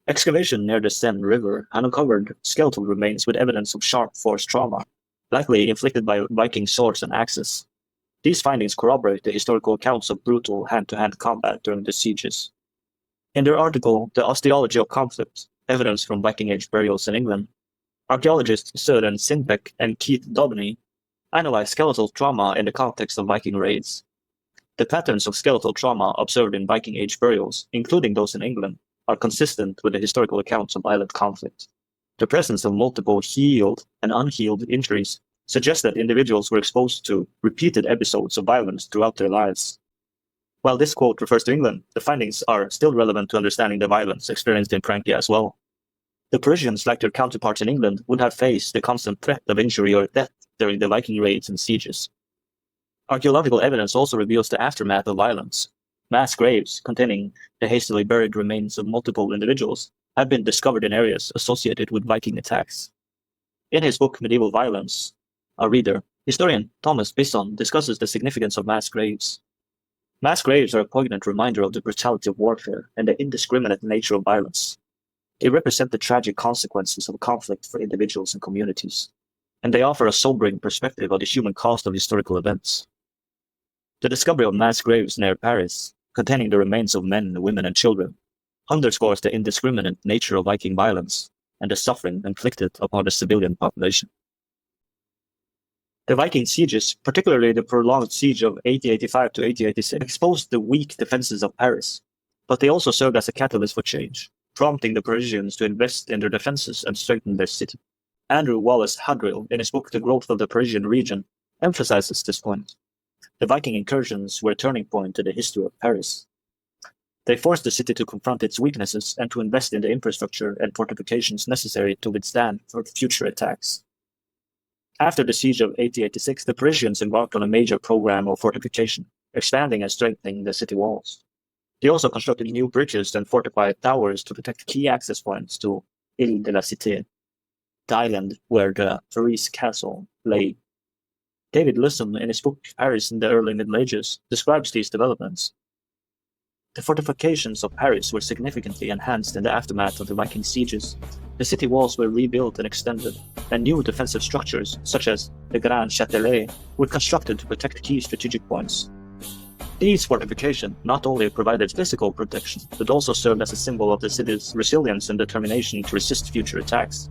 Excavation near the Seine River uncovered skeletal remains with evidence of sharp force trauma, likely inflicted by Viking swords and axes. These findings corroborate the historical accounts of brutal hand-to-hand combat during the sieges. In their article, The Osteology of Conflict, Evidence from Viking Age Burials in England, archaeologists Søren Sindbeck and Keith Dobney analyzed skeletal trauma in the context of Viking raids. The patterns of skeletal trauma observed in Viking Age burials, including those in England, are consistent with the historical accounts of violent conflict. The presence of multiple healed and unhealed injuries suggests that individuals were exposed to repeated episodes of violence throughout their lives. While this quote refers to England, the findings are still relevant to understanding the violence experienced in Francia as well. The Parisians, like their counterparts in England, would have faced the constant threat of injury or death during the Viking raids and sieges. Archaeological evidence also reveals the aftermath of violence. Mass graves containing the hastily buried remains of multiple individuals have been discovered in areas associated with Viking attacks. In his book Medieval Violence, a reader, historian Thomas Bisson discusses the significance of mass graves. Mass graves are a poignant reminder of the brutality of warfare and the indiscriminate nature of violence. They represent the tragic consequences of conflict for individuals and communities, and they offer a sobering perspective of the human cost of historical events. The discovery of mass graves near Paris, containing the remains of men, women, and children, underscores the indiscriminate nature of Viking violence and the suffering inflicted upon the civilian population. The Viking sieges, particularly the prolonged siege of 1885 to 1886, exposed the weak defenses of Paris, but they also served as a catalyst for change, prompting the Parisians to invest in their defenses and strengthen their city. Andrew Wallace Hadrill, in his book The Growth of the Parisian Region, emphasizes this point. The Viking incursions were a turning point in the history of Paris. They forced the city to confront its weaknesses and to invest in the infrastructure and fortifications necessary to withstand future attacks. After the siege of 1886, the Parisians embarked on a major program of fortification, expanding and strengthening the city walls. They also constructed new bridges and fortified towers to protect key access points to Ile de la Cité, the island where the Paris castle lay. David Lissom, in his book Paris in the Early Middle Ages, describes these developments. The fortifications of Paris were significantly enhanced in the aftermath of the Viking sieges. The city walls were rebuilt and extended, and new defensive structures, such as the Grand Châtelet, were constructed to protect key strategic points. These fortifications not only provided physical protection, but also served as a symbol of the city's resilience and determination to resist future attacks.